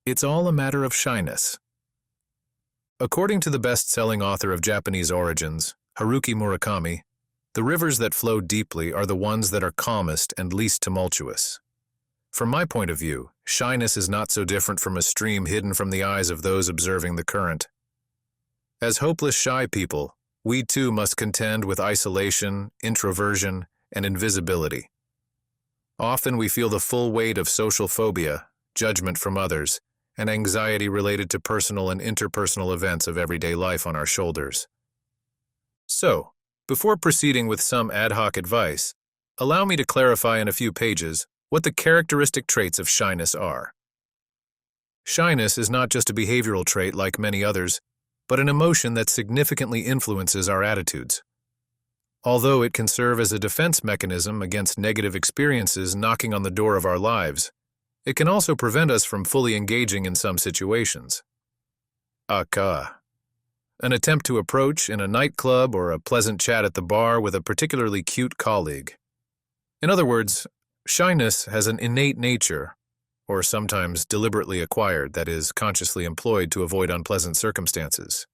It's all a matter of shyness. According to the best-selling author of Japanese origins, Haruki Murakami, the rivers that flow deeply are the ones that are calmest and least tumultuous. From my point of view, shyness is not so different from a stream hidden from the eyes of those observing the current. As hopeless shy people, we too must contend with isolation, introversion, and invisibility. Often we feel the full weight of social phobia, judgment from others, and anxiety related to personal and interpersonal events of everyday life on our shoulders. So, before proceeding with some ad hoc advice, allow me to clarify in a few pages what the characteristic traits of shyness are. Shyness is not just a behavioral trait like many others, but an emotion that significantly influences our attitudes. Although it can serve as a defense mechanism against negative experiences knocking on the door of our lives, it can also prevent us from fully engaging in some situations. An attempt to approach in a nightclub or a pleasant chat at the bar with a particularly cute colleague. In other words, shyness has an innate nature, or sometimes deliberately acquired, that is, consciously employed to avoid unpleasant circumstances.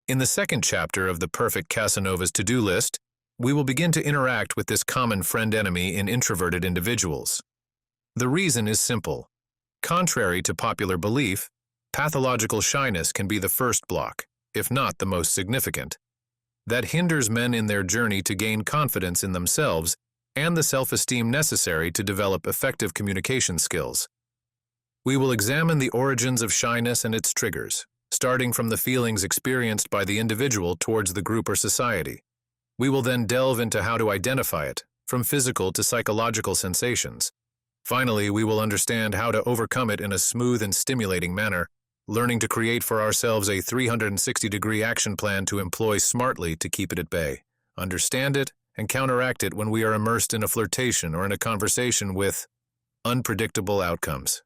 In the second chapter of the Perfect Casanova's to-do list, we will begin to interact with this common friend-enemy in introverted individuals. The reason is simple. Contrary to popular belief, pathological shyness can be the first block, if not the most significant, that hinders men in their journey to gain confidence in themselves and the self-esteem necessary to develop effective communication skills. We will examine the origins of shyness and its triggers, starting from the feelings experienced by the individual towards the group or society. We will then delve into how to identify it, from physical to psychological sensations. Finally, we will understand how to overcome it in a smooth and stimulating manner, learning to create for ourselves a 360-degree action plan to employ smartly to keep it at bay, understand it, and counteract it when we are immersed in a flirtation or in a conversation with unpredictable outcomes.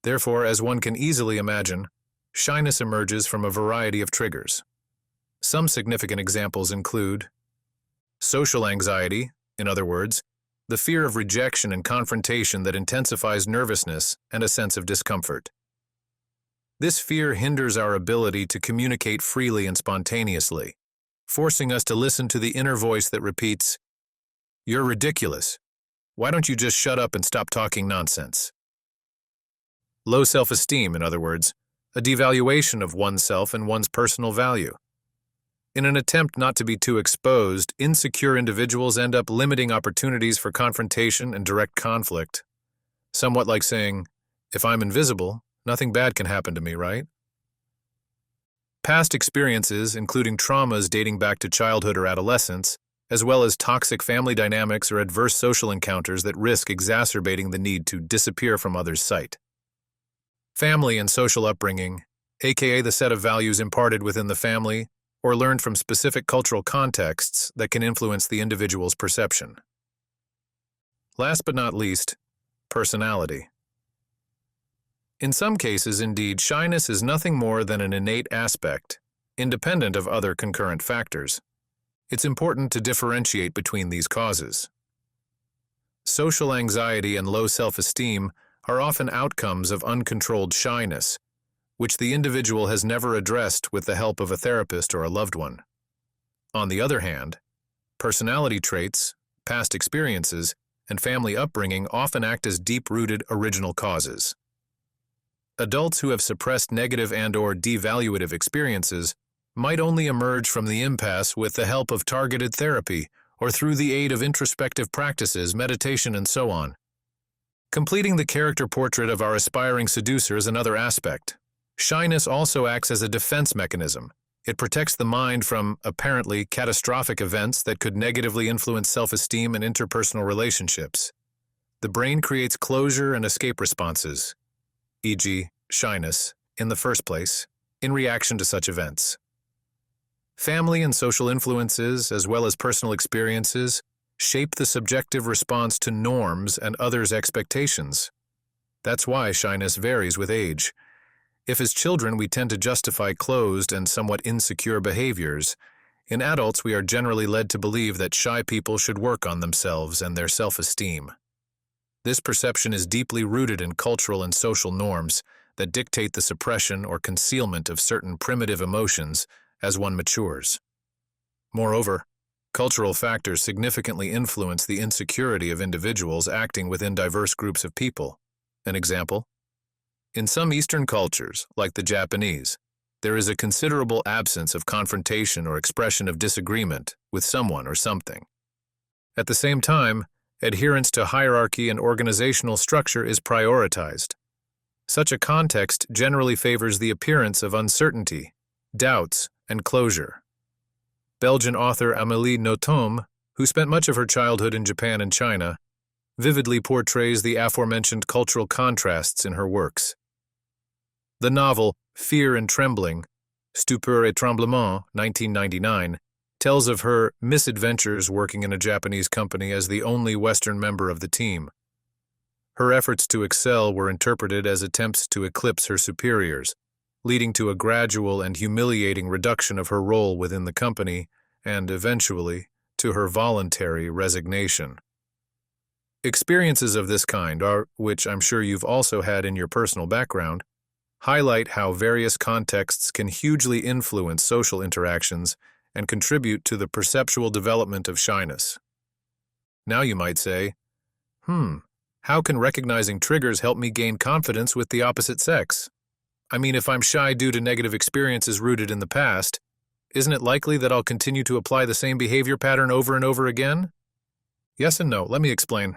Therefore, as one can easily imagine, shyness emerges from a variety of triggers. Some significant examples include social anxiety, in other words, the fear of rejection and confrontation that intensifies nervousness and a sense of discomfort. This fear hinders our ability to communicate freely and spontaneously, forcing us to listen to the inner voice that repeats, "You're ridiculous. Why don't you just shut up and stop talking nonsense?" Low self-esteem, in other words, a devaluation of oneself and one's personal value. In an attempt not to be too exposed, insecure individuals end up limiting opportunities for confrontation and direct conflict, somewhat like saying, "If I'm invisible, nothing bad can happen to me, right?" Past experiences, including traumas dating back to childhood or adolescence, as well as toxic family dynamics or adverse social encounters that risk exacerbating the need to disappear from others' sight. Family and social upbringing, aka the set of values imparted within the family or learned from specific cultural contexts that can influence the individual's perception. Last but not least, personality. In some cases, indeed, shyness is nothing more than an innate aspect, independent of other concurrent factors. It's important to differentiate between these causes. Social anxiety and low self-esteem are often outcomes of uncontrolled shyness, which the individual has never addressed with the help of a therapist or a loved one. On the other hand, personality traits, past experiences, and family upbringing often act as deep-rooted original causes. Adults who have suppressed negative and/or devaluative experiences might only emerge from the impasse with the help of targeted therapy or through the aid of introspective practices, meditation, and so on. Completing the character portrait of our aspiring seducer is another aspect. Shyness also acts as a defense mechanism. It protects the mind from apparently catastrophic events that could negatively influence self-esteem and interpersonal relationships. The brain creates closure and escape responses, e.g., shyness, in the first place, in reaction to such events. Family and social influences, as well as personal experiences, shape the subjective response to norms and others' expectations. That's why shyness varies with age. If as children we tend to justify closed and somewhat insecure behaviors, in adults we are generally led to believe that shy people should work on themselves and their self-esteem. This perception is deeply rooted in cultural and social norms that dictate the suppression or concealment of certain primitive emotions as one matures. Moreover, cultural factors significantly influence the insecurity of individuals acting within diverse groups of people. An example? In some Eastern cultures, like the Japanese, there is a considerable absence of confrontation or expression of disagreement with someone or something. At the same time, adherence to hierarchy and organizational structure is prioritized. Such a context generally favors the appearance of uncertainty, doubts, and closure. Belgian author Amélie Nothomb, who spent much of her childhood in Japan and China, vividly portrays the aforementioned cultural contrasts in her works. The novel Fear and Trembling, Stupeur et Tremblement, 1999, tells of her misadventures working in a Japanese company as the only Western member of the team. Her efforts to excel were interpreted as attempts to eclipse her superiors, leading to a gradual and humiliating reduction of her role within the company and, eventually, to her voluntary resignation. Experiences of this kind, which I'm sure you've also had in your personal background, highlight how various contexts can hugely influence social interactions and contribute to the perceptual development of shyness. Now you might say, how can recognizing triggers help me gain confidence with the opposite sex? I mean, if I'm shy due to negative experiences rooted in the past, isn't it likely that I'll continue to apply the same behavior pattern over and over again? Yes and no. Let me explain.